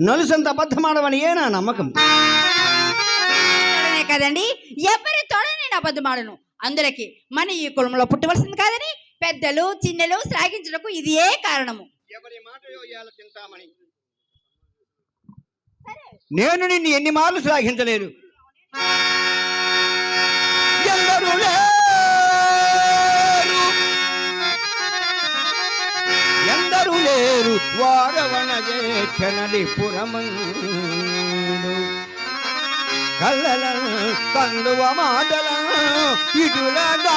నలుసంత అబద్ధమాడవని నా నమ్మకం. కదండి, ఎవరి తోడ నేను అబద్ధమాడను. అందులోకి మన ఈ కులంలో పుట్టవలసింది కాదని పెద్దలు చిన్నలు శ్లాఘించడానికి ఇది ఏ కారణము. ఎవరి మాటయో ఇయాల చింతామణి, నేను నిన్ను ఎన్ని మార్లు శ్లాఘించలేదు. ఎందరూ లేరు వారవనగేక్షణలి పురమందు కళ్ళలను కండువ మాటలను ఇటులగారడి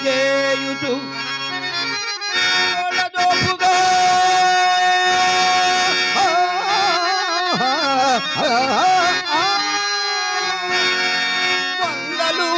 చేయుచు దోపుగా వందలు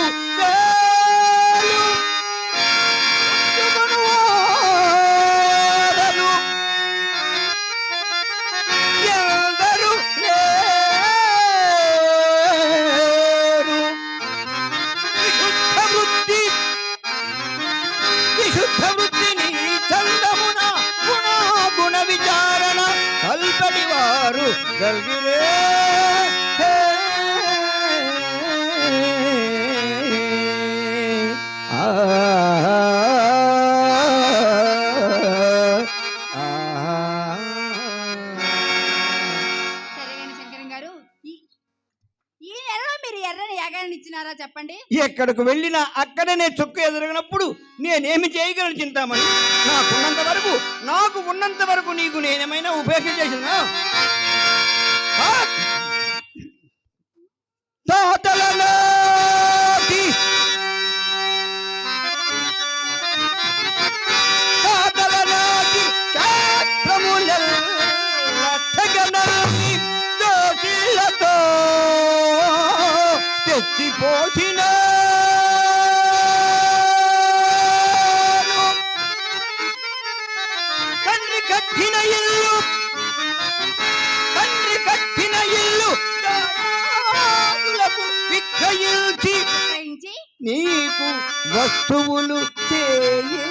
గల్గిరే చెప్పండి. ఎక్కడికి వెళ్ళినా అక్కడనే చుక్క ఎదురగినప్పుడు నేనేమి చేయగలను చింతామణి? నాకు ఉన్నంత వరకు నీకు నేనేమైనా ఉపేక్ష చేసినా? తాతలనాటి క్షేత్రములెల్లగనల్ని దోషిలతో తెచ్చిపోసిన తండ్రి కట్టిన ఇల్లు విక్రయించి నీకు వస్తువులు చేయించినాను.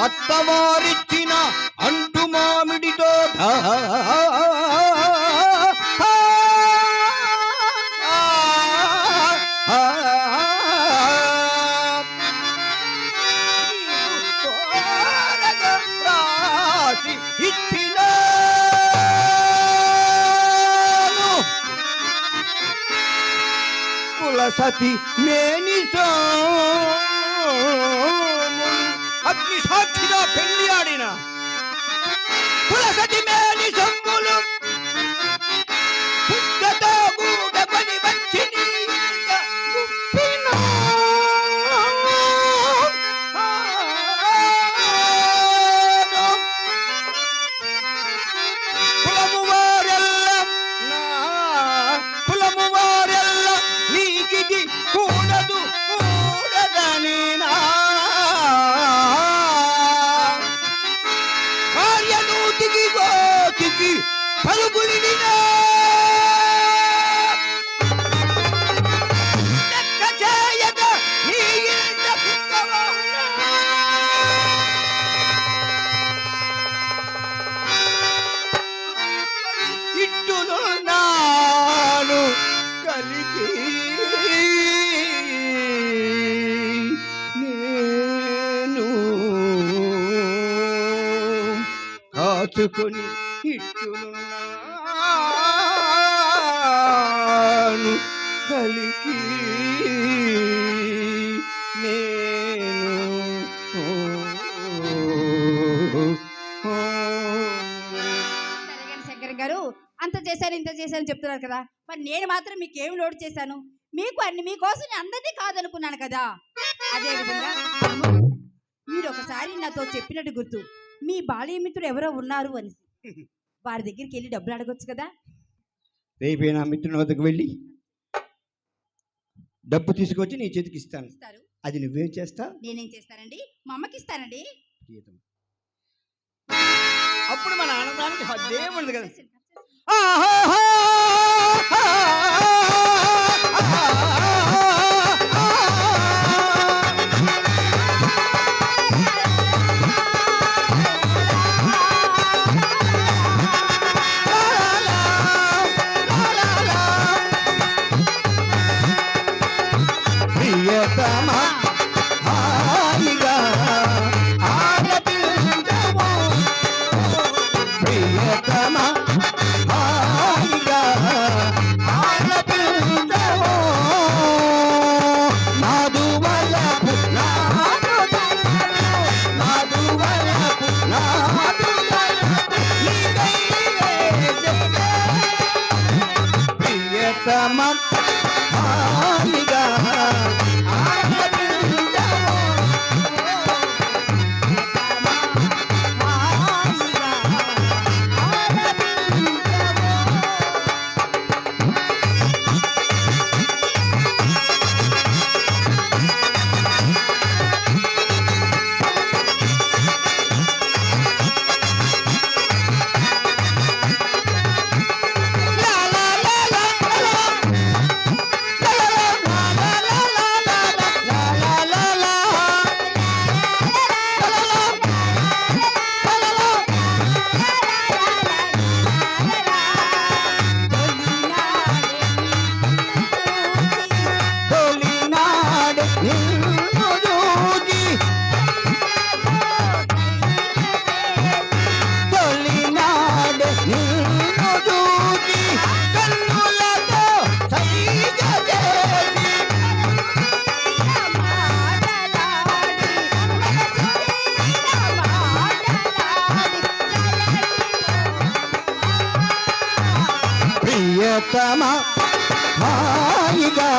అత్తవారిచ్చిన అంటు మామిడితో సతి మేనిసో అగ్ని సాక్షిగా పెళ్లి ఆడిన కులసతి మేని సొమ్ములు పుట్టతో గూడపని వచ్చి కులము వారెల్ల నీకిది కూడదని నా కార్యనూతికి గోతికి పలుకులిని లెక్క చేయక నీ ఇంట ఇట్టును నాను కలిగి నేను కాచుకొని ఇట్టును కలిగి శంకర్ గారు అంత చేశారు ఇంత చేశారని చెప్తున్నారు కదా, మరి నేను మాత్రం మీకేం లోడ్ చేశాను? మీకు అన్ని మీకోసం అందరినీ కాదనుకున్నాను కదా. అదే విధంగా మీరు ఒకసారి నాతో చెప్పినట్టు గుర్తు, మీ బాల్యమిత్రుడు ఎవరో ఉన్నారు అని. వారి దగ్గరికి వెళ్ళి డబ్బులు అడగొచ్చు కదా. రేపే నా మిత్రుని వద్దకు వెళ్ళి డబ్బు తీసుకొచ్చి నీ చేతికి ఇస్తాను. అది నువ్వేం చేస్తా? నేనేం చేస్తానండి, మా అమ్మకి ఇస్తానండి. అప్పుడు మన ఆనందానికి హద్దే ఉండదు కదా. ప్రియతమ హాయిగా ఆలపించవో ప్రియతమ హాయిగా ఆలపించవో నాదువలపు నాదు నాదువలపు నాదు నీకై ప్రియతమ హాయిగా ఆలపించవో తొలినాడు నిన్ను చూచి తొలినాడు నిన్ను చూచి కన్నులతో సైగ చేసి ప్రియతమ హాయిగా